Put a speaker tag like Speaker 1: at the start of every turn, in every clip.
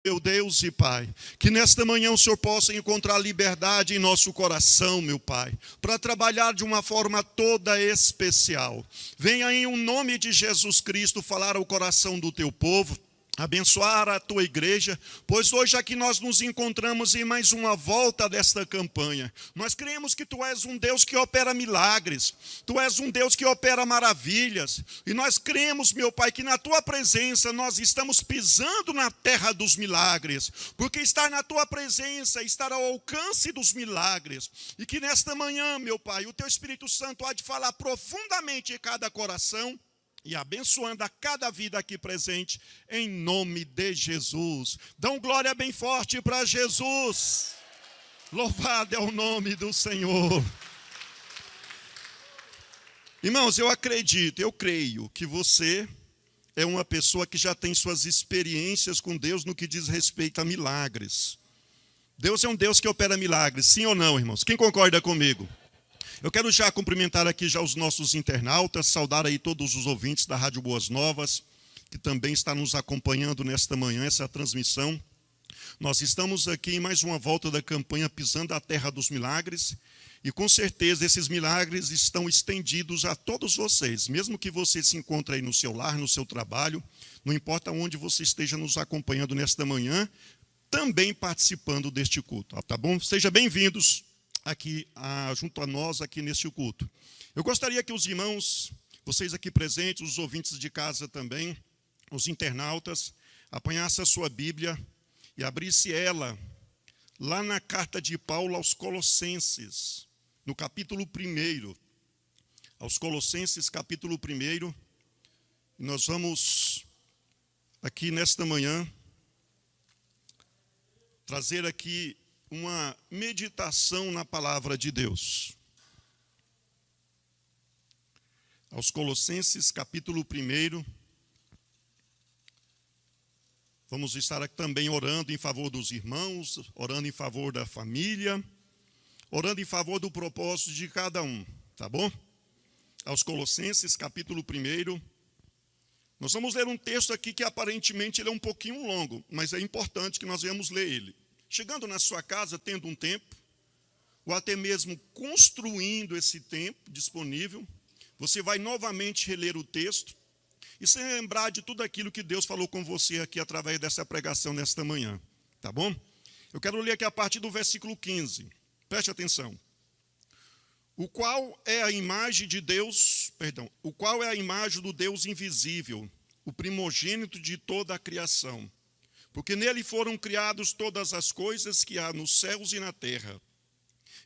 Speaker 1: Meu Deus e Pai, que nesta manhã o Senhor possa encontrar liberdade em nosso coração, meu Pai, para trabalhar de uma forma toda especial. Venha em nome de Jesus Cristo falar ao coração do teu povo, abençoar a tua igreja, pois hoje aqui nós nos encontramos em mais uma volta desta campanha. Nós cremos que tu és um Deus que opera milagres, tu és um Deus que opera maravilhas, e nós cremos, meu Pai, que na tua presença nós estamos pisando na terra dos milagres, porque estar na tua presença, estar ao alcance dos milagres, e que nesta manhã, meu Pai, o teu Espírito Santo há de falar profundamente em cada coração, e abençoando a cada vida aqui presente, em nome de Jesus. Dão glória bem forte para Jesus. Louvado é o nome do Senhor. Irmãos, eu creio que você é uma pessoa que já tem suas experiências com Deus no que diz respeito a milagres. Deus é um Deus que opera milagres, sim ou não, irmãos? Quem concorda comigo? Eu quero já cumprimentar aqui já os nossos internautas, saudar aí todos os ouvintes da Rádio Boas Novas, que também está nos acompanhando nesta manhã, essa transmissão. Nós estamos aqui em mais uma volta da campanha Pisando a Terra dos Milagres, e com certeza esses milagres estão estendidos a todos vocês, mesmo que você se encontre aí no seu lar, no seu trabalho, não importa onde você esteja nos acompanhando nesta manhã, também participando deste culto, tá bom? Sejam bem-vindos aqui junto a nós aqui neste culto. Eu gostaria que os irmãos, vocês aqui presentes, os ouvintes de casa também, os internautas, apanhassem a sua Bíblia e abrisse ela lá na carta de Paulo aos Colossenses, no capítulo 1, aos Colossenses, capítulo 1, e nós vamos aqui nesta manhã trazer aqui uma meditação na palavra de Deus. Aos Colossenses, capítulo 1, vamos estar aqui também orando em favor dos irmãos, orando em favor da família, orando em favor do propósito de cada um, tá bom? Aos Colossenses, capítulo 1, nós vamos ler um texto aqui que aparentemente ele é um pouquinho longo, mas é importante que nós venhamos ler ele. Chegando na sua casa, tendo um tempo, ou até mesmo construindo esse tempo disponível, você vai novamente reler o texto e se lembrar de tudo aquilo que Deus falou com você aqui através dessa pregação nesta manhã, tá bom? Eu quero ler aqui a partir do versículo 15, preste atenção. O qual é a imagem do Deus invisível, o primogênito de toda a criação. Porque nele foram criadas todas as coisas que há nos céus e na terra,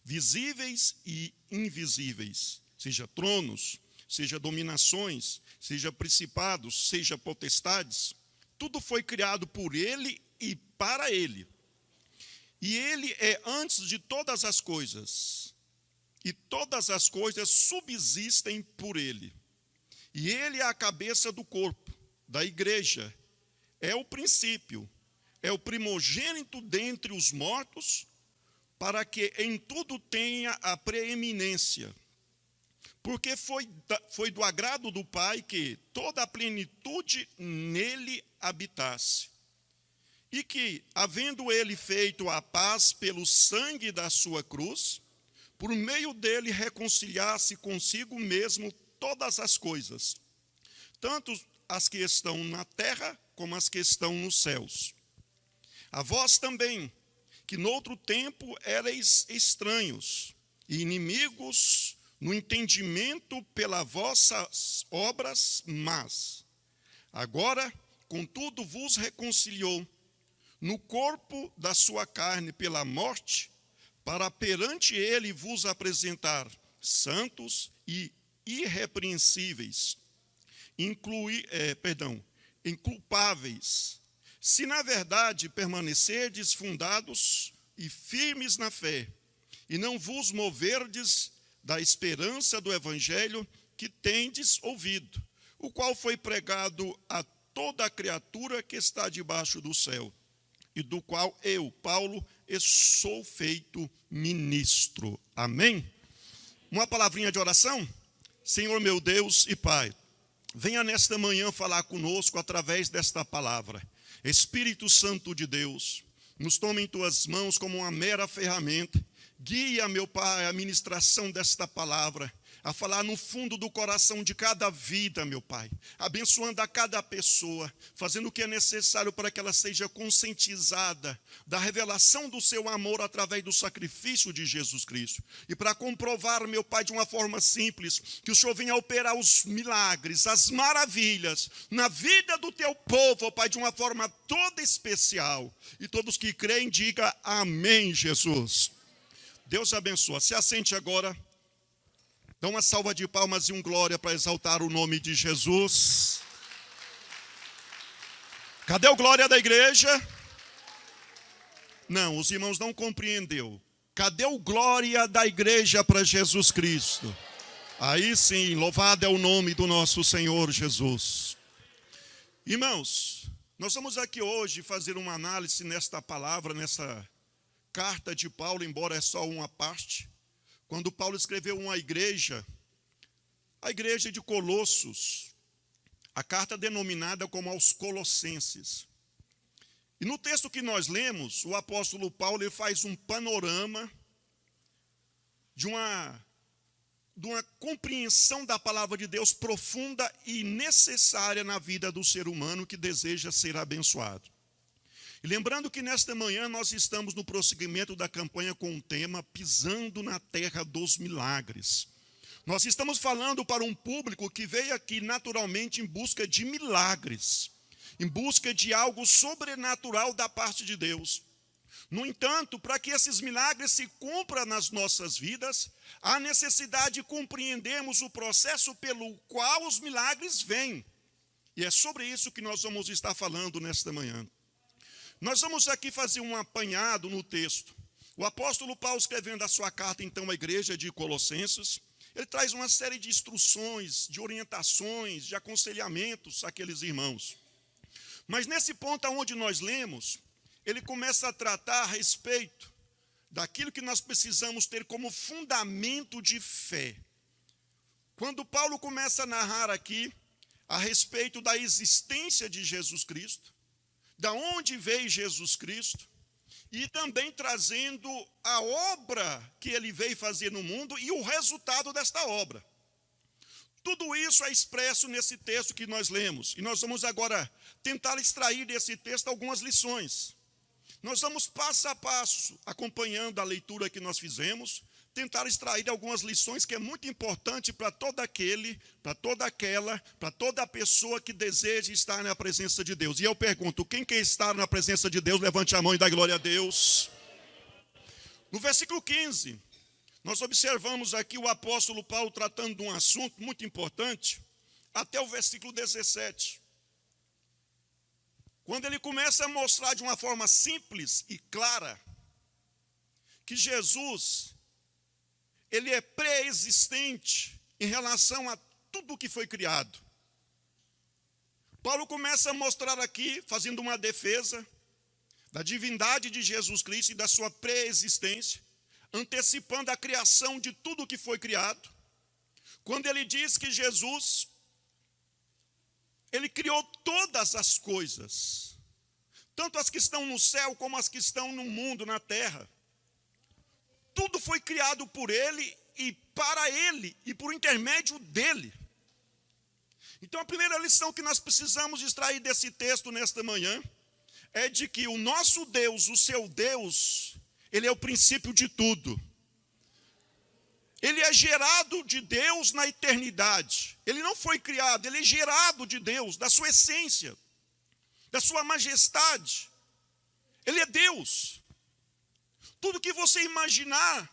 Speaker 1: visíveis e invisíveis, seja tronos, seja dominações, seja principados, seja potestades, tudo foi criado por ele e para ele. E ele é antes de todas as coisas, e todas as coisas subsistem por ele. E ele é a cabeça do corpo, da igreja, é o princípio, é o primogênito dentre os mortos, para que em tudo tenha a preeminência. Porque foi do agrado do Pai que toda a plenitude nele habitasse. E que, havendo ele feito a paz pelo sangue da sua cruz, por meio dele reconciliasse consigo mesmo todas as coisas, tanto as que estão na terra como as que estão nos céus. A vós também, que noutro tempo erais estranhos e inimigos no entendimento pelas vossas obras más. Agora, contudo, vos reconciliou no corpo da sua carne pela morte, para perante ele vos apresentar santos e irrepreensíveis, inculpáveis, se na verdade permanecerdes fundados e firmes na fé, e não vos moverdes da esperança do evangelho que tendes ouvido, o qual foi pregado a toda a criatura que está debaixo do céu, e do qual eu, Paulo, sou feito ministro. Amém? Uma palavrinha de oração? Senhor meu Deus e Pai, venha nesta manhã falar conosco através desta palavra. Espírito Santo de Deus, nos toma em tuas mãos como uma mera ferramenta. Guia, meu Pai, a ministração desta palavra, a falar no fundo do coração de cada vida, meu Pai, abençoando a cada pessoa, fazendo o que é necessário para que ela seja conscientizada da revelação do seu amor através do sacrifício de Jesus Cristo. E para comprovar, meu Pai, de uma forma simples, que o Senhor venha operar os milagres, as maravilhas na vida do teu povo, ó Pai, de uma forma toda especial. E todos que creem, digam amém, Jesus. Deus abençoe. Se assente agora. Dá uma salva de palmas e glória para exaltar o nome de Jesus. Cadê o glória da igreja? Não, os irmãos não compreenderam. Cadê o glória da igreja para Jesus Cristo? Aí sim, louvado é o nome do nosso Senhor Jesus. Irmãos, nós vamos aqui hoje fazer uma análise nesta palavra, nessa carta de Paulo, embora é só uma parte. Quando Paulo escreveu a igreja de Colossos, a carta denominada como aos Colossenses. E no texto que nós lemos, o apóstolo Paulo ele faz um panorama de uma compreensão da palavra de Deus profunda e necessária na vida do ser humano que deseja ser abençoado. E lembrando que nesta manhã nós estamos no prosseguimento da campanha com o tema Pisando na Terra dos Milagres. Nós estamos falando para um público que veio aqui naturalmente em busca de milagres, em busca de algo sobrenatural da parte de Deus. No entanto, para que esses milagres se cumpram nas nossas vidas, há necessidade de compreendermos o processo pelo qual os milagres vêm. E é sobre isso que nós vamos estar falando nesta manhã. Nós vamos aqui fazer um apanhado no texto. O apóstolo Paulo, escrevendo a sua carta, então, à igreja de Colossenses, ele traz uma série de instruções, de orientações, de aconselhamentos àqueles irmãos. Mas nesse ponto onde nós lemos, ele começa a tratar a respeito daquilo que nós precisamos ter como fundamento de fé. Quando Paulo começa a narrar aqui a respeito da existência de Jesus Cristo, da onde veio Jesus Cristo, e também trazendo a obra que ele veio fazer no mundo e o resultado desta obra. Tudo isso é expresso nesse texto que nós lemos, e nós vamos agora tentar extrair desse texto algumas lições. Nós vamos passo a passo, acompanhando a leitura que nós fizemos, tentar extrair algumas lições que é muito importante para todo aquele, para toda aquela, para toda pessoa que deseja estar na presença de Deus. E eu pergunto, quem quer estar na presença de Deus, levante a mão e dá glória a Deus. No versículo 15, nós observamos aqui o apóstolo Paulo tratando de um assunto muito importante, até o versículo 17. Quando ele começa a mostrar de uma forma simples e clara, que Jesus, ele é pré-existente em relação a tudo que foi criado. Paulo começa a mostrar aqui, fazendo uma defesa da divindade de Jesus Cristo e da sua pré-existência, antecipando a criação de tudo que foi criado. Quando ele diz que Jesus, ele criou todas as coisas, tanto as que estão no céu como as que estão no mundo, na terra. Tudo foi criado por ele e para ele e por intermédio dele. Então a primeira lição que nós precisamos extrair desse texto nesta manhã é de que o nosso Deus, o seu Deus, ele é o princípio de tudo. Ele é gerado de Deus na eternidade. Ele não foi criado, ele é gerado de Deus, da sua essência, da sua majestade. Ele é Deus. Tudo que você imaginar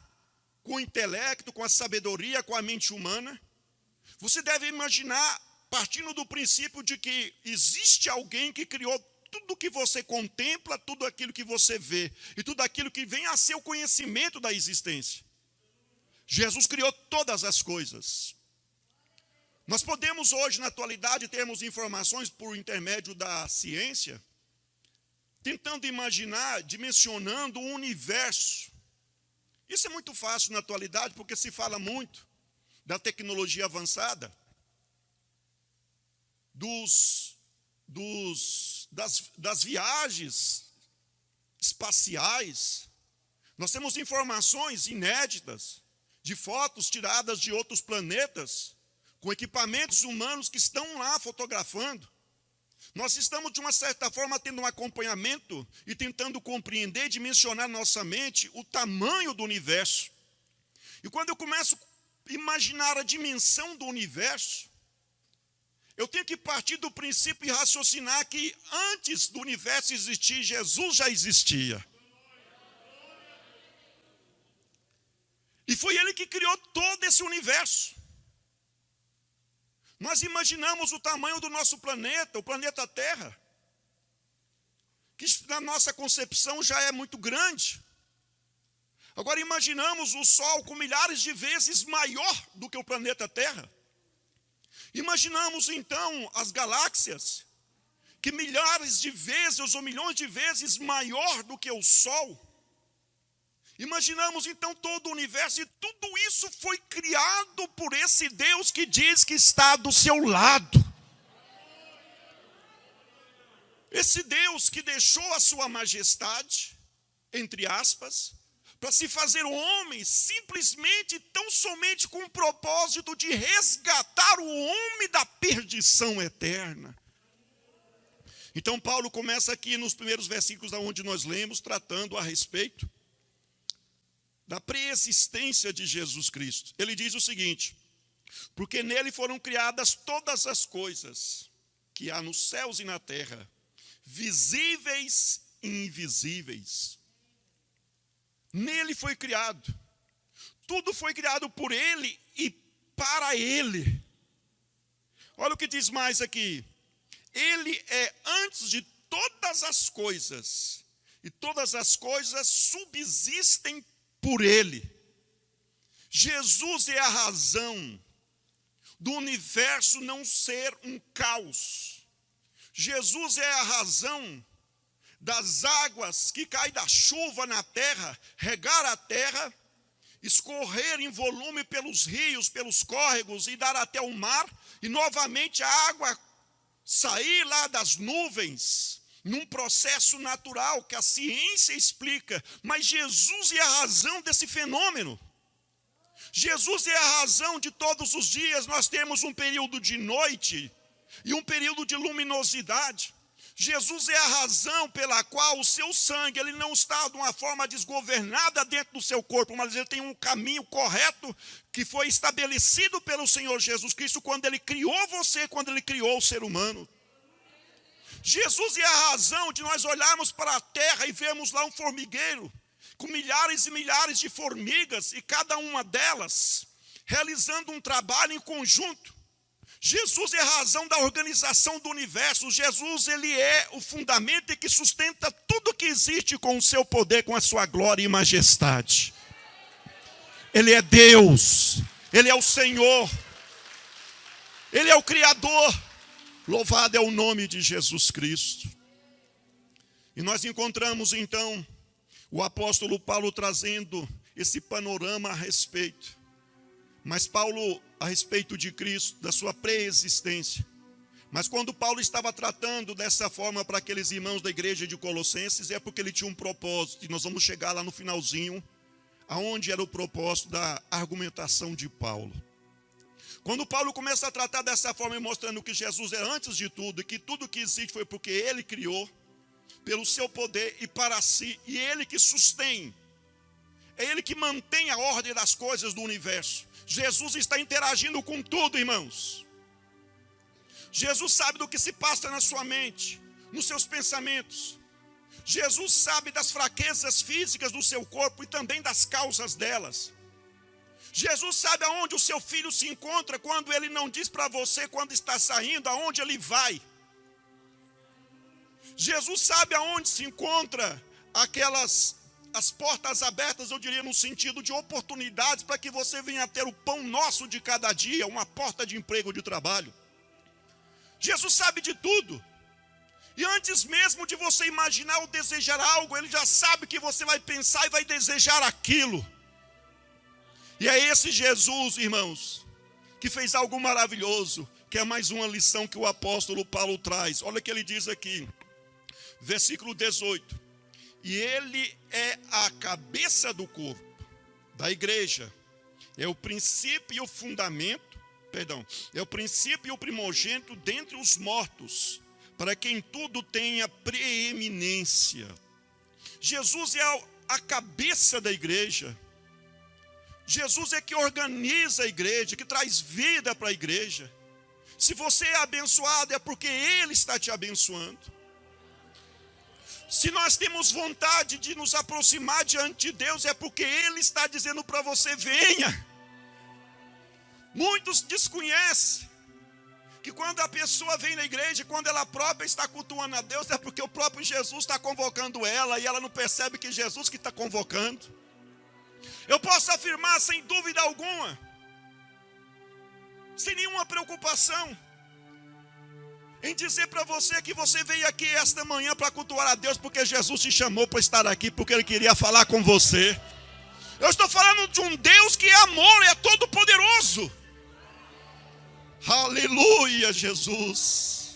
Speaker 1: com o intelecto, com a sabedoria, com a mente humana, você deve imaginar partindo do princípio de que existe alguém que criou tudo que você contempla, tudo aquilo que você vê e tudo aquilo que vem a ser o conhecimento da existência. Jesus criou todas as coisas. Nós podemos hoje, na atualidade, termos informações por intermédio da ciência, tentando imaginar, dimensionando o universo. Isso é muito fácil na atualidade, porque se fala muito da tecnologia avançada, dos das viagens espaciais, nós temos informações inéditas de fotos tiradas de outros planetas, com equipamentos humanos que estão lá fotografando. Nós estamos, de uma certa forma, tendo um acompanhamento e tentando compreender, dimensionar nossa mente o tamanho do universo. E quando eu começo a imaginar a dimensão do universo, eu tenho que partir do princípio e raciocinar que antes do universo existir, Jesus já existia. E foi Ele que criou todo esse universo. Nós imaginamos o tamanho do nosso planeta, o planeta Terra, que na nossa concepção já é muito grande. Agora imaginamos o Sol com milhares de vezes maior do que o planeta Terra. Imaginamos então as galáxias, que milhares de vezes ou milhões de vezes maior do que o Sol. Imaginamos então todo o universo, e tudo isso foi criado por esse Deus que diz que está do seu lado. Esse Deus que deixou a sua majestade, entre aspas, para se fazer homem, simplesmente, tão somente com o propósito de resgatar o homem da perdição eterna. Então Paulo começa aqui nos primeiros versículos onde nós lemos, tratando a respeito da preexistência de Jesus Cristo. Ele diz o seguinte: porque nele foram criadas todas as coisas que há nos céus e na terra, visíveis e invisíveis. Nele foi criado. Tudo foi criado por ele e para ele. Olha o que diz mais aqui. Ele é antes de todas as coisas, e todas as coisas subsistem por ele. Jesus é a razão do universo não ser um caos. Jesus é a razão das águas que caem da chuva na terra, regar a terra, escorrer em volume pelos rios, pelos córregos e dar até o mar, e novamente a água sair lá das nuvens, num processo natural que a ciência explica. Mas Jesus é a razão desse fenômeno. Jesus é a razão de todos os dias nós temos um período de noite e um período de luminosidade. Jesus é a razão pela qual o seu sangue, ele não está de uma forma desgovernada dentro do seu corpo, mas ele tem um caminho correto que foi estabelecido pelo Senhor Jesus Cristo quando ele criou você, quando ele criou o ser humano. Jesus é a razão de nós olharmos para a terra e vermos lá um formigueiro com milhares e milhares de formigas, e cada uma delas realizando um trabalho em conjunto. Jesus é a razão da organização do universo. Jesus, ele é o fundamento e que sustenta tudo que existe com o seu poder, com a sua glória e majestade. Ele é Deus, ele é o Senhor, ele é o Criador. Louvado é o nome de Jesus Cristo. E nós encontramos então o apóstolo Paulo trazendo esse panorama a respeito. Mas Paulo, a respeito de Cristo, da sua preexistência. Mas quando Paulo estava tratando dessa forma para aqueles irmãos da igreja de Colossenses, é porque ele tinha um propósito. E nós vamos chegar lá no finalzinho, aonde era o propósito da argumentação de Paulo. Quando Paulo começa a tratar dessa forma, mostrando que Jesus é antes de tudo, e que tudo que existe foi porque ele criou, pelo seu poder e para si, e ele que sustém, é ele que mantém a ordem das coisas do universo. Jesus está interagindo com tudo, irmãos. Jesus sabe do que se passa na sua mente, nos seus pensamentos. Jesus sabe das fraquezas físicas do seu corpo e também das causas delas. Jesus sabe aonde o seu filho se encontra quando ele não diz para você quando está saindo, aonde ele vai. Jesus sabe aonde se encontra as portas abertas, eu diria, no sentido de oportunidades para que você venha a ter o pão nosso de cada dia, uma porta de emprego, de trabalho. Jesus sabe de tudo. E antes mesmo de você imaginar ou desejar algo, ele já sabe que você vai pensar e vai desejar aquilo. E é esse Jesus, irmãos, que fez algo maravilhoso, que é mais uma lição que o apóstolo Paulo traz. Olha o que ele diz aqui. Versículo 18. E ele é a cabeça do corpo, da igreja. É o princípio e o fundamento, é o princípio e o primogênito dentre os mortos, para que em tudo tenha preeminência. Jesus é a cabeça da igreja. Jesus é que organiza a igreja, que traz vida para a igreja. Se você é abençoado, é porque Ele está te abençoando. Se nós temos vontade de nos aproximar diante de Deus, é porque Ele está dizendo para você, venha. Muitos desconhecem que quando a pessoa vem na igreja, quando ela própria está cultuando a Deus, é porque o próprio Jesus está convocando ela, e ela não percebe que é Jesus que está convocando. Eu posso afirmar sem dúvida alguma, sem nenhuma preocupação, em dizer para você que você veio aqui esta manhã para cultuar a Deus, porque Jesus te chamou para estar aqui, porque Ele queria falar com você. Eu estou falando de um Deus que é amor, é todo poderoso. Aleluia, Jesus.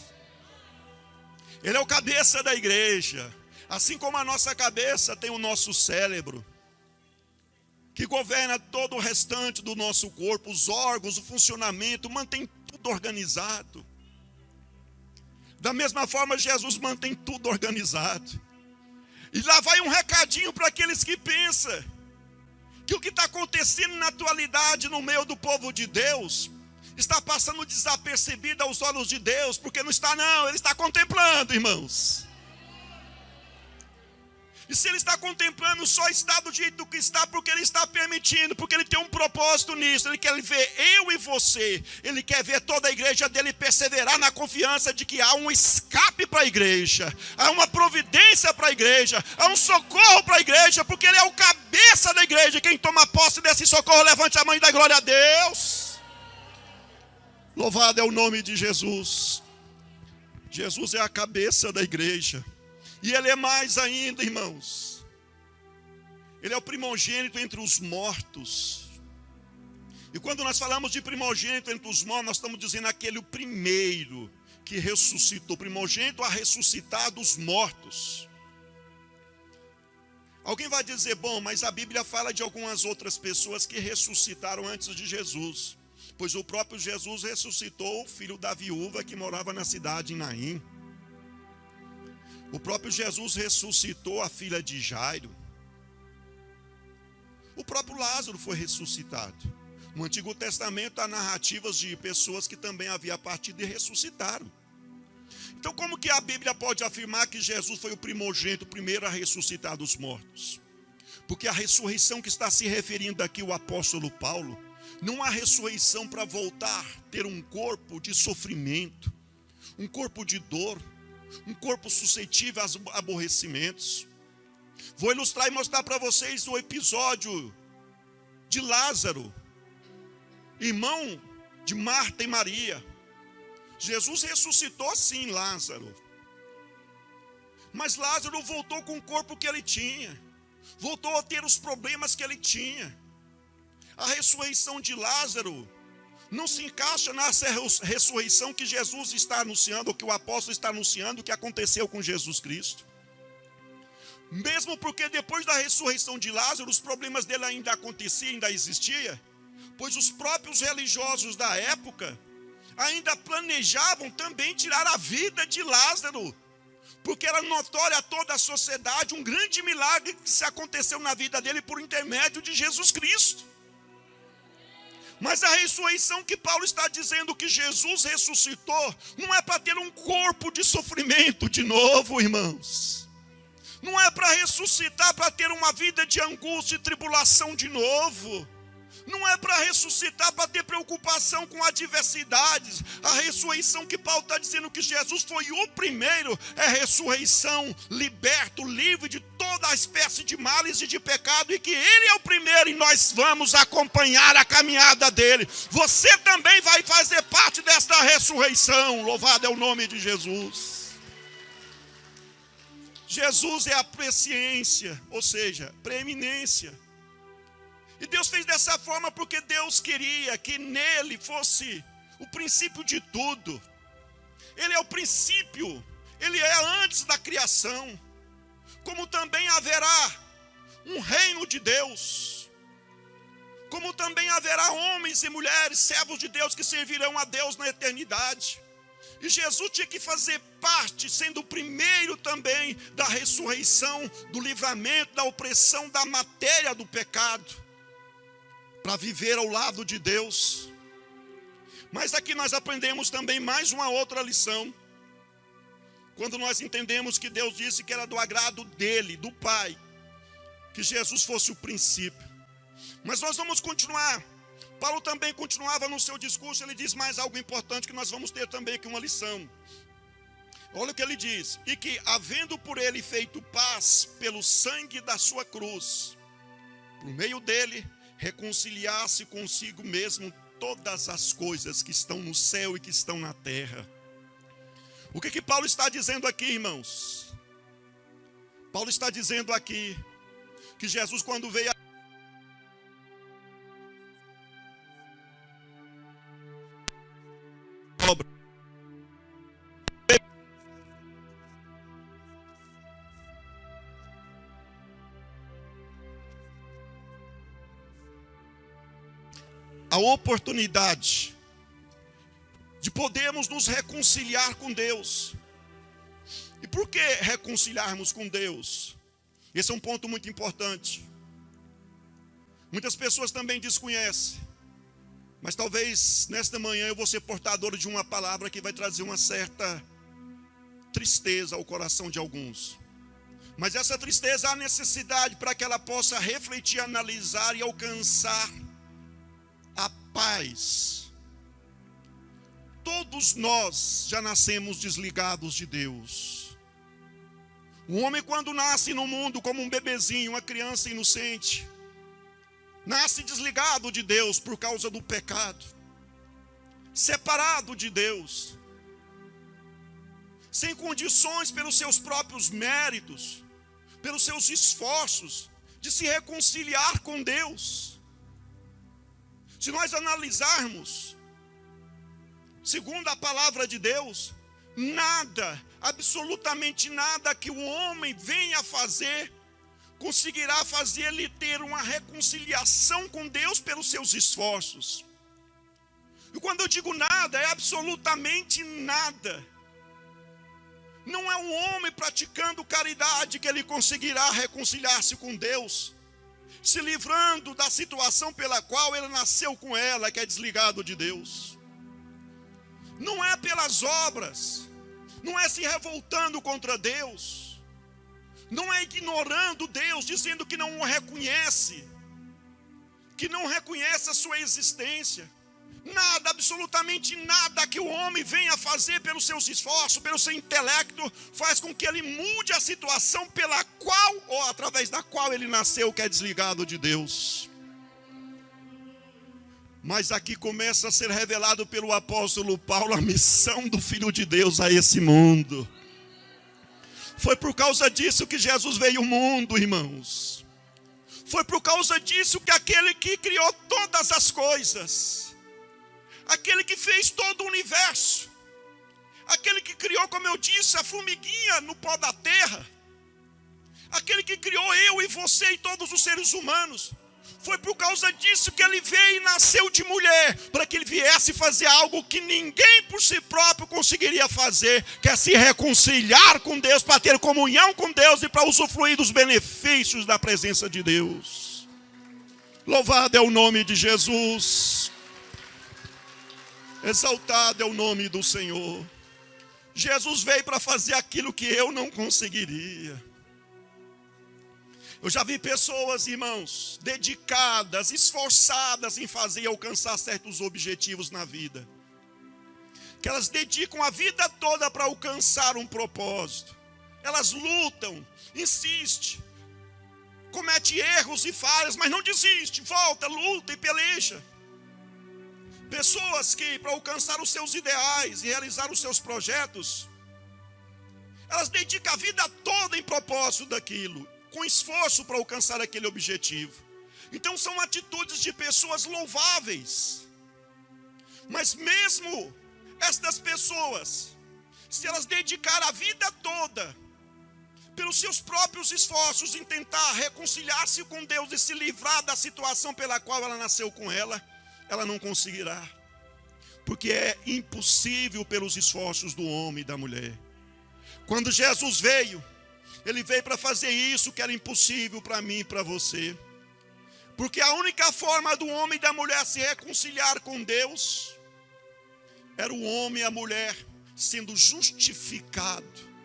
Speaker 1: Ele é o cabeça da igreja. Assim como a nossa cabeça tem o nosso cérebro, que governa todo o restante do nosso corpo, os órgãos, o funcionamento, mantém tudo organizado. Da mesma forma, Jesus mantém tudo organizado. E lá vai um recadinho para aqueles que pensam que o que está acontecendo na atualidade no meio do povo de Deus está passando desapercebido aos olhos de Deus, porque não está não, Ele está contemplando, irmãos. E se Ele está contemplando, só está do jeito que está, porque Ele está permitindo, porque Ele tem um propósito nisso. Ele quer ver eu e você, Ele quer ver toda a igreja dele perseverar na confiança de que há um escape para a igreja, há uma providência para a igreja, há um socorro para a igreja, porque Ele é o cabeça da igreja. Quem toma posse desse socorro, levante a mão e dá glória a Deus. Louvado é o nome de Jesus. Jesus é a cabeça da igreja. E Ele é mais ainda, irmãos. Ele é o primogênito entre os mortos. E quando nós falamos de primogênito entre os mortos, nós estamos dizendo aquele o primeiro que ressuscitou. Primogênito a ressuscitar dos mortos. Alguém vai dizer, bom, mas a Bíblia fala de algumas outras pessoas que ressuscitaram antes de Jesus. Pois o próprio Jesus ressuscitou o filho da viúva que morava na cidade de Naim. O próprio Jesus ressuscitou a filha de Jairo. O próprio Lázaro foi ressuscitado. No Antigo Testamento há narrativas de pessoas que também haviam partido e ressuscitaram. Então como que a Bíblia pode afirmar que Jesus foi o primogênito, o primeiro a ressuscitar dos mortos? Porque a ressurreição que está se referindo aqui o apóstolo Paulo, não há ressurreição para voltar, ter um corpo de sofrimento, um corpo de dor, um corpo suscetível aos aborrecimentos. Vou ilustrar e mostrar para vocês o episódio de Lázaro, irmão de Marta e Maria. Jesus ressuscitou sim Lázaro, mas Lázaro voltou com o corpo que ele tinha, voltou a ter os problemas que ele tinha. A ressurreição de Lázaro não se encaixa nessa ressurreição que Jesus está anunciando, ou que o apóstolo está anunciando, que aconteceu com Jesus Cristo. Mesmo porque depois da ressurreição de Lázaro, os problemas dele ainda aconteciam, ainda existiam, pois os próprios religiosos da época ainda planejavam também tirar a vida de Lázaro, porque era notório a toda a sociedade um grande milagre que se aconteceu na vida dele por intermédio de Jesus Cristo. Mas a ressurreição que Paulo está dizendo que Jesus ressuscitou, não é para ter um corpo de sofrimento de novo, irmãos. Não é para ressuscitar, para ter uma vida de angústia e tribulação de novo. Não é para ressuscitar, para ter preocupação com adversidades. A ressurreição que Paulo está dizendo que Jesus foi o primeiro, é ressurreição, liberto, livre de toda a espécie de males e de pecado, e que Ele é o primeiro e nós vamos acompanhar a caminhada dele. Você também vai fazer parte desta ressurreição. Louvado é o nome de Jesus. Jesus é a presciência, ou seja, preeminência. E Deus fez dessa forma porque Deus queria que nele fosse o princípio de tudo. Ele é o princípio, ele é antes da criação, como também haverá um reino de Deus, como também haverá homens e mulheres, servos de Deus, que servirão a Deus na eternidade. E Jesus tinha que fazer parte, sendo o primeiro também, da ressurreição, do livramento, da opressão da matéria do pecado, para viver ao lado de Deus. Mas aqui nós aprendemos também mais uma outra lição, quando nós entendemos que Deus disse que era do agrado dele, do Pai, que Jesus fosse o princípio. Mas nós vamos continuar. Paulo também continuava no seu discurso, ele diz mais algo importante, que nós vamos ter também aqui uma lição. Olha o que ele diz: e que, havendo por ele feito paz pelo sangue da sua cruz, por meio dele, reconciliasse consigo mesmo todas as coisas que estão no céu e que estão na terra. O que Paulo está dizendo aqui, irmãos? Paulo está dizendo aqui que Jesus, quando veio a obra, a oportunidade de podermos nos reconciliar com Deus. E por que reconciliarmos com Deus? Esse é um ponto muito importante. Muitas pessoas também desconhecem, mas talvez nesta manhã eu vou ser portador de uma palavra que vai trazer uma certa tristeza ao coração de alguns. Mas essa tristeza há necessidade para que ela possa refletir, analisar e alcançar a paz. Todos nós já nascemos desligados de Deus. O homem, quando nasce no mundo como um bebezinho, uma criança inocente, nasce desligado de Deus por causa do pecado, separado de Deus, sem condições pelos seus próprios méritos, pelos seus esforços de se reconciliar com Deus. Se nós analisarmos, segundo a palavra de Deus, nada, absolutamente nada que o homem venha a fazer, conseguirá fazer ele ter uma reconciliação com Deus pelos seus esforços. E quando eu digo nada, é absolutamente nada. Não é um homem praticando caridade que ele conseguirá reconciliar-se com Deus, se livrando da situação pela qual ele nasceu com ela, que é desligado de Deus. Não é pelas obras, não é se revoltando contra Deus, não é ignorando Deus, dizendo que não o reconhece, que não reconhece a sua existência. Nada, absolutamente nada que o homem venha fazer pelos seus esforços, pelo seu intelecto, faz com que ele mude a situação pela qual, ou através da qual ele nasceu, que é desligado de Deus. Mas aqui começa a ser revelado pelo apóstolo Paulo a missão do Filho de Deus a esse mundo. Foi por causa disso que Jesus veio ao mundo, irmãos. Foi por causa disso que aquele que criou todas as coisas, aquele que fez todo o universo, aquele que criou, como eu disse, a formiguinha no pó da terra, aquele que criou eu e você e todos os seres humanos, foi por causa disso que ele veio e nasceu de mulher, para que ele viesse fazer algo que ninguém por si próprio conseguiria fazer, que é se reconciliar com Deus, para ter comunhão com Deus e para usufruir dos benefícios da presença de Deus. Louvado é o nome de Jesus. Exaltado é o nome do Senhor. Jesus veio para fazer aquilo que eu não conseguiria. Eu já vi pessoas, irmãos, dedicadas, esforçadas em fazer e alcançar certos objetivos na vida, que elas dedicam a vida toda para alcançar um propósito. Elas lutam, insistem, cometem erros e falhas, mas não desiste, volta, luta e peleja. Pessoas que, para alcançar os seus ideais e realizar os seus projetos, elas dedicam a vida toda em propósito daquilo, com esforço para alcançar aquele objetivo. Então são atitudes de pessoas louváveis. Mas mesmo estas pessoas se elas dedicarem a vida toda, pelos seus próprios esforços, em tentar reconciliar-se com Deus e se livrar da situação pela qual ela nasceu com ela não conseguirá. Porque é impossível pelos esforços do homem e da mulher. Quando Jesus veio, ele veio para fazer isso que era impossível para mim e para você. Porque a única forma do homem e da mulher se reconciliar com Deus era o homem e a mulher sendo justificado.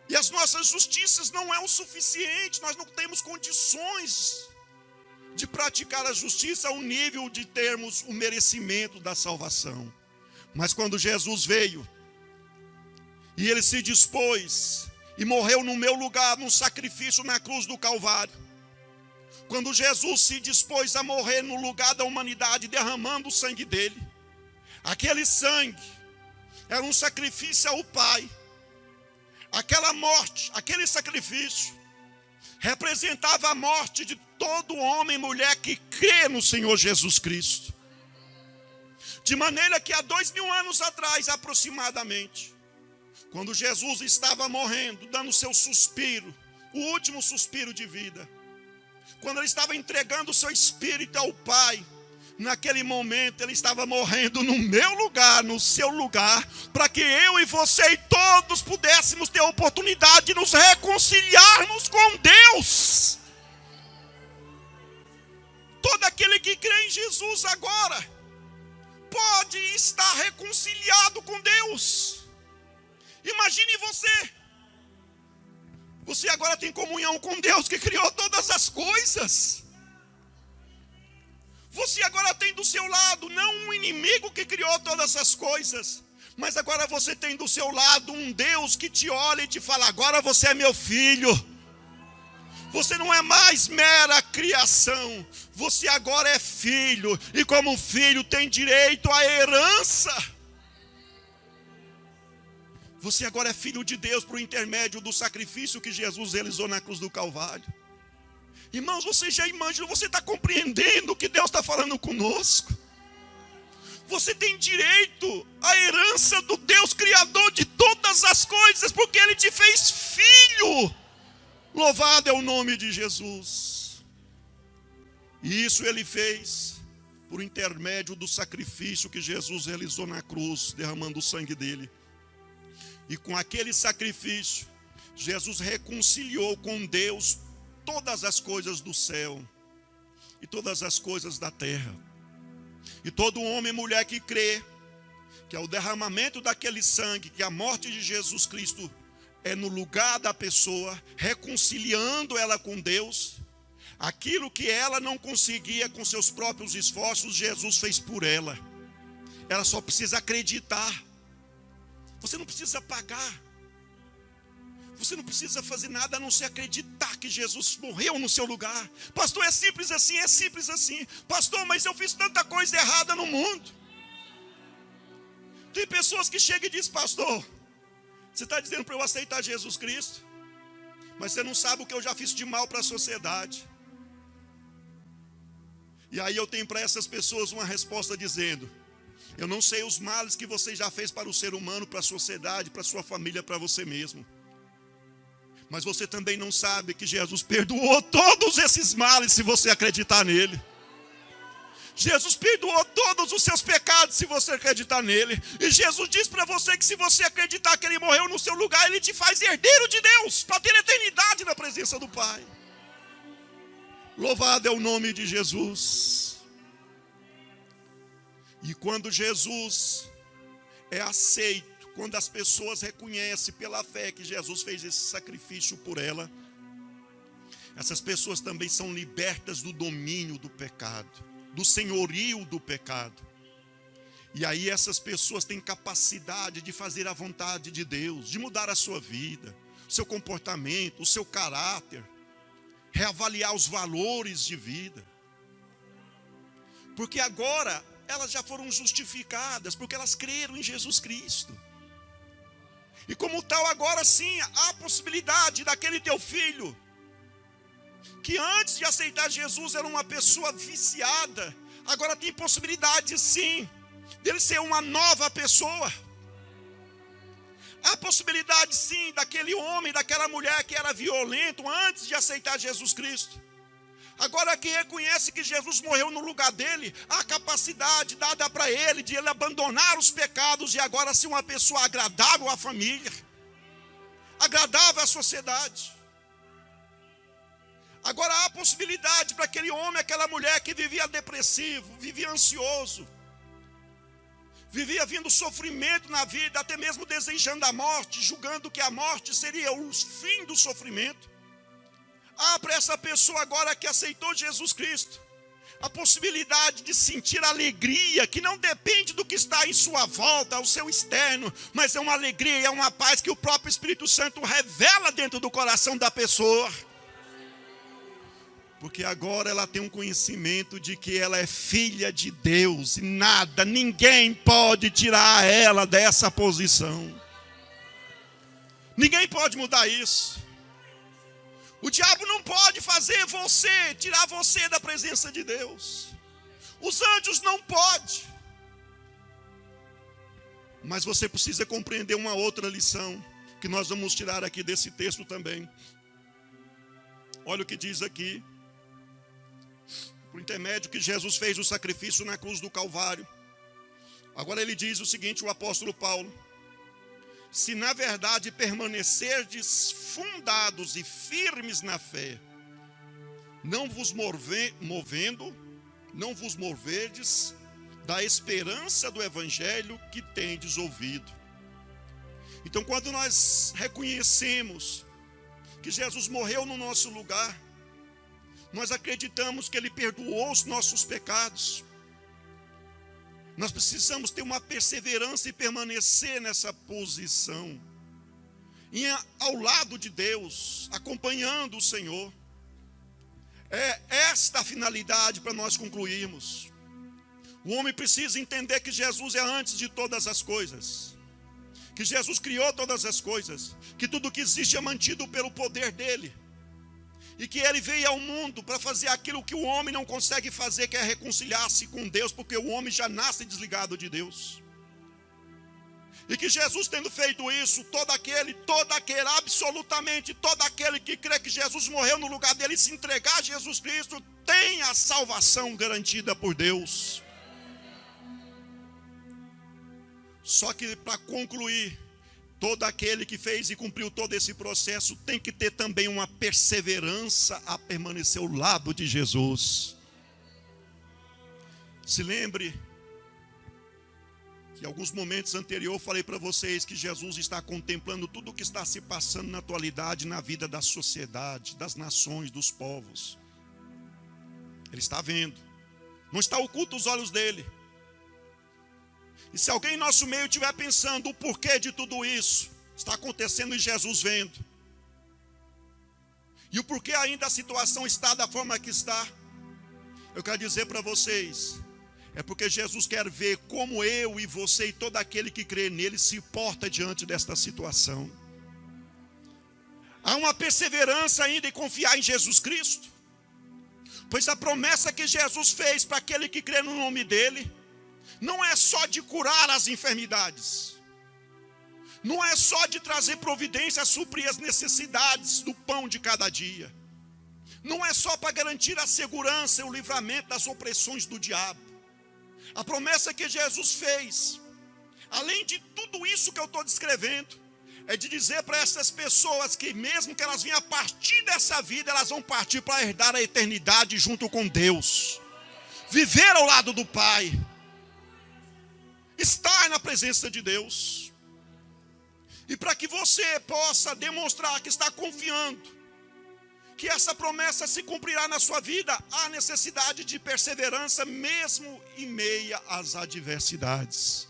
Speaker 1: E as nossas justiças não é o suficiente, nós não temos condições de praticar a justiça ao nível de termos o merecimento da salvação. Mas quando Jesus veio, e ele se dispôs, e morreu no meu lugar, num sacrifício na cruz do Calvário. Quando Jesus se dispôs a morrer no lugar da humanidade, derramando o sangue dele, aquele sangue era um sacrifício ao Pai. Aquela morte, aquele sacrifício, representava a morte de todo homem e mulher que crê no Senhor Jesus Cristo. De maneira que há 2000 anos atrás, aproximadamente, quando Jesus estava morrendo, dando seu suspiro, o último suspiro de vida, quando ele estava entregando o seu espírito ao Pai, naquele momento ele estava morrendo no meu lugar, no seu lugar, para que eu e você e todos pudéssemos ter a oportunidade de nos reconciliarmos com Deus. Todo aquele que crê em Jesus agora pode estar reconciliado com Deus. Imagine você. Você agora tem comunhão com Deus que criou todas as coisas. Você agora tem do seu lado, não um inimigo que criou todas as coisas, mas agora você tem do seu lado um Deus que te olha e te fala: agora você é meu filho. Você não é mais mera criação, você agora é filho, e como filho tem direito à herança. Você agora é filho de Deus por intermédio do sacrifício que Jesus realizou na cruz do Calvário. Irmãos, você já imagina, você está compreendendo o que Deus está falando conosco? Você tem direito à herança do Deus Criador de todas as coisas, porque Ele te fez filho. Louvado é o nome de Jesus. E isso Ele fez por intermédio do sacrifício que Jesus realizou na cruz, derramando o sangue dele. E com aquele sacrifício, Jesus reconciliou com Deus todas as coisas do céu e todas as coisas da terra. E todo homem e mulher que crê que é o derramamento daquele sangue, que a morte de Jesus Cristo é no lugar da pessoa, reconciliando ela com Deus, aquilo que ela não conseguia com seus próprios esforços, Jesus fez por ela. Ela só precisa acreditar. Você não precisa pagar. Você não precisa fazer nada a não ser acreditar que Jesus morreu no seu lugar. Pastor, é simples assim, é simples assim. Pastor, mas eu fiz tanta coisa errada no mundo. Tem pessoas que chegam e dizem: pastor, você está dizendo para eu aceitar Jesus Cristo, mas você não sabe o que eu já fiz de mal para a sociedade. E aí eu tenho para essas pessoas uma resposta dizendo: eu não sei os males que você já fez para o ser humano, para a sociedade, para a sua família, para você mesmo. Mas você também não sabe que Jesus perdoou todos esses males se você acreditar nele. Jesus perdoou todos os seus pecados se você acreditar nele. E Jesus diz para você que se você acreditar que ele morreu no seu lugar, ele te faz herdeiro de Deus, para ter eternidade na presença do Pai. Louvado é o nome de Jesus. E quando Jesus é aceito, quando as pessoas reconhecem pela fé que Jesus fez esse sacrifício por ela, essas pessoas também são libertas do domínio do pecado, do senhorio do pecado. E aí essas pessoas têm capacidade de fazer a vontade de Deus, de mudar a sua vida, o seu comportamento, o seu caráter, reavaliar os valores de vida. Porque agora elas já foram justificadas, porque elas creram em Jesus Cristo. E como tal, agora sim, há a possibilidade daquele teu filho, que antes de aceitar Jesus era uma pessoa viciada, agora tem possibilidade sim, dele ser uma nova pessoa. Há possibilidade sim daquele homem, daquela mulher que era violento antes de aceitar Jesus Cristo. Agora que reconhece que Jesus morreu no lugar dele, há a capacidade dada para ele de ele abandonar os pecados e agora ser uma pessoa agradável à família, agradável à sociedade. Agora há possibilidade para aquele homem, aquela mulher que vivia depressivo, vivia ansioso, vivia vindo sofrimento na vida, até mesmo desejando a morte, julgando que a morte seria o fim do sofrimento. Há para essa pessoa agora que aceitou Jesus Cristo a possibilidade de sentir alegria que não depende do que está em sua volta, ao seu externo, mas é uma alegria, é uma paz que o próprio Espírito Santo revela dentro do coração da pessoa. Porque agora ela tem um conhecimento de que ela é filha de Deus e nada, ninguém pode tirar ela dessa posição. Ninguém pode mudar isso. O diabo não pode fazer você, tirar você da presença de Deus. Os anjos não podem. Mas você precisa compreender uma outra lição que nós vamos tirar aqui desse texto também. Olha o que diz aqui. Por intermédio que Jesus fez o sacrifício na cruz do Calvário. Agora ele diz o seguinte, o apóstolo Paulo: se na verdade permanecerdes fundados e firmes na fé, não vos moverdes da esperança do evangelho que tendes ouvido. Então, quando nós reconhecemos que Jesus morreu no nosso lugar, nós acreditamos que ele perdoou os nossos pecados. Nós precisamos ter uma perseverança e permanecer nessa posição, e ao lado de Deus, acompanhando o Senhor. É esta a finalidade para nós concluirmos. O homem precisa entender que Jesus é antes de todas as coisas, que Jesus criou todas as coisas, que tudo que existe é mantido pelo poder dele, e que ele veio ao mundo para fazer aquilo que o homem não consegue fazer, que é reconciliar-se com Deus, porque o homem já nasce desligado de Deus. E que Jesus, tendo feito isso, todo aquele, absolutamente todo aquele que crê que Jesus morreu no lugar dele e se entregar a Jesus Cristo, tem a salvação garantida por Deus. Só que para concluir, todo aquele que fez e cumpriu todo esse processo tem que ter também uma perseverança a permanecer ao lado de Jesus. Se lembre que em alguns momentos anteriores eu falei para vocês que Jesus está contemplando tudo o que está se passando na atualidade, na vida da sociedade, das nações, dos povos. Ele está vendo, não está oculto aos olhos dele. E se alguém em nosso meio estiver pensando o porquê de tudo isso, está acontecendo e Jesus vendo. E o porquê ainda a situação está da forma que está, eu quero dizer para vocês, é porque Jesus quer ver como eu e você e todo aquele que crê nele se porta diante desta situação. Há uma perseverança ainda em confiar em Jesus Cristo, pois a promessa que Jesus fez para aquele que crê no nome dele, não é só de curar as enfermidades, não é só de trazer providência, suprir as necessidades do pão de cada dia, não é só para garantir a segurança e o livramento das opressões do diabo. A promessa que Jesus fez, além de tudo isso que eu estou descrevendo, é de dizer para essas pessoas que mesmo que elas venham a partir dessa vida, elas vão partir para herdar a eternidade junto com Deus, viver ao lado do Pai, estar na presença de Deus. E para que você possa demonstrar que está confiando que essa promessa se cumprirá na sua vida, há necessidade de perseverança mesmo em meio às adversidades.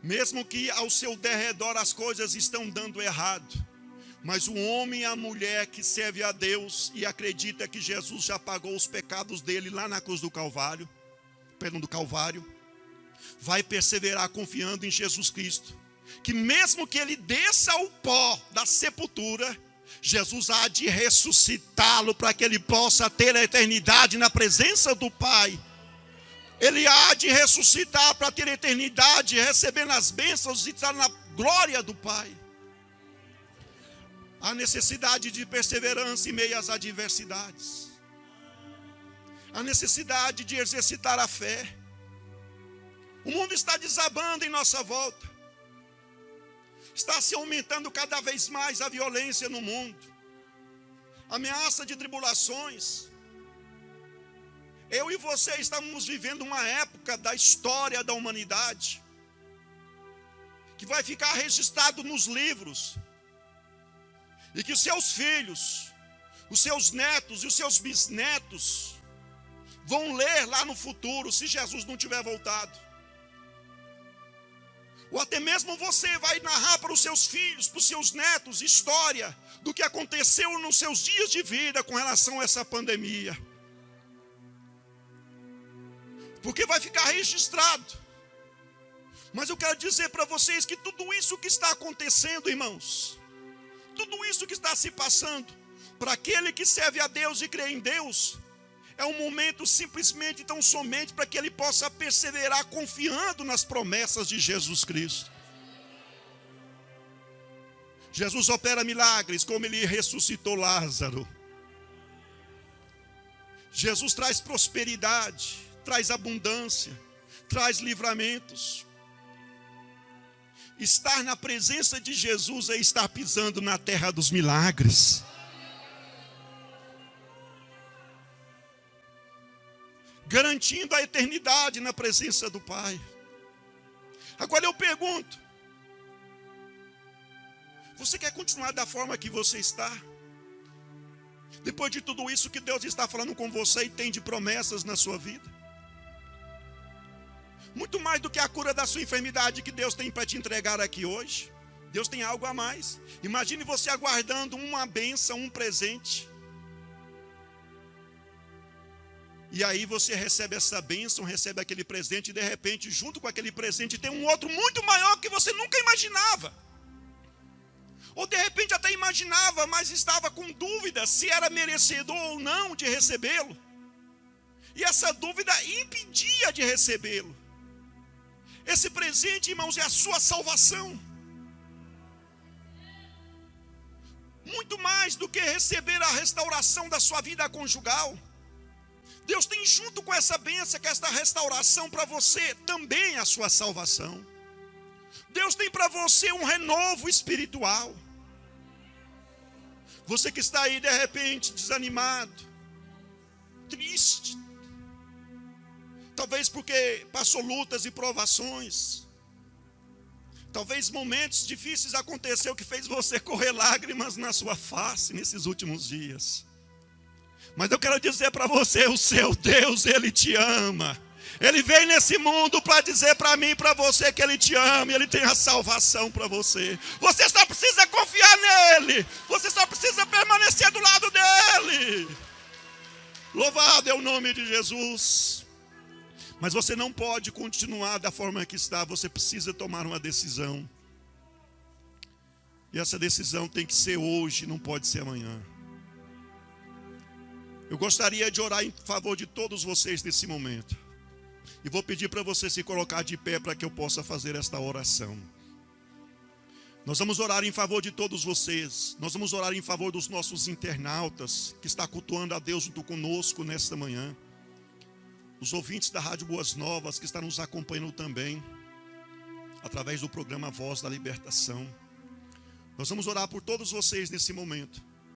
Speaker 1: Mesmo que ao seu derredor as coisas estão dando errado, mas o homem e a mulher que serve a Deus e acredita que Jesus já pagou os pecados dele lá na cruz do Calvário, vai perseverar confiando em Jesus Cristo, que mesmo que ele desça ao pó da sepultura, Jesus há de ressuscitá-lo para que ele possa ter a eternidade na presença do Pai, Ele há de ressuscitar para ter eternidade, recebendo as bênçãos e estar na glória do Pai. Há necessidade de perseverança em meio às adversidades. Há necessidade de exercitar a fé. O mundo está desabando em nossa volta. Está se aumentando cada vez mais a violência no mundo. Ameaça de tribulações. Eu e você estamos vivendo uma época da história da humanidade que vai ficar registrado nos livros, e que os seus filhos, os seus netos e os seus bisnetos vão ler lá no futuro, se Jesus não tiver voltado. Ou até mesmo você vai narrar para os seus filhos, para os seus netos, história do que aconteceu nos seus dias de vida com relação a essa pandemia. Porque vai ficar registrado. Mas eu quero dizer para vocês que tudo isso que está acontecendo, irmãos, tudo isso que está se passando, para aquele que serve a Deus e crê em Deus, é um momento simplesmente, tão somente, para que ele possa perseverar confiando nas promessas de Jesus Cristo. Jesus opera milagres, como ele ressuscitou Lázaro. Jesus traz prosperidade, traz abundância, traz livramentos. Estar na presença de Jesus é estar pisando na terra dos milagres. Garantindo a eternidade na presença do Pai. Agora eu pergunto: você quer continuar da forma que você está? Depois de tudo isso que Deus está falando com você e tem de promessas na sua vida? Muito mais do que a cura da sua enfermidade que Deus tem para te entregar aqui hoje. Deus tem algo a mais. Imagine você aguardando uma bênção, um presente. E aí você recebe essa bênção, recebe aquele presente, e de repente, junto com aquele presente, tem um outro muito maior que você nunca imaginava. Ou de repente até imaginava, mas estava com dúvida se era merecedor ou não de recebê-lo. E essa dúvida impedia de recebê-lo. Esse presente, irmãos, é a sua salvação. Muito mais do que receber a restauração da sua vida conjugal. Deus tem junto com essa bênção, que esta restauração para você também a sua salvação. Deus tem para você um renovo espiritual. Você que está aí de repente desanimado, triste, talvez porque passou lutas e provações, talvez momentos difíceis aconteceu que fez você correr lágrimas na sua face nesses últimos dias. Mas eu quero dizer para você, o seu Deus, Ele te ama. Ele veio nesse mundo para dizer para mim e para você que Ele te ama. E Ele tem a salvação para você. Você só precisa confiar nele. Você só precisa permanecer do lado dele. Louvado é o nome de Jesus. Mas você não pode continuar da forma que está. Você precisa tomar uma decisão. E essa decisão tem que ser hoje, não pode ser amanhã. Eu gostaria de orar em favor de todos vocês nesse momento. E vou pedir para você se colocar de pé para que eu possa fazer esta oração. Nós vamos orar em favor de todos vocês. Nós vamos orar em favor dos nossos internautas que está cultuando a Deus junto conosco nesta manhã. Os ouvintes da Rádio Boas Novas que estão nos acompanhando também através do programa Voz da Libertação. Nós vamos orar por todos vocês nesse momento.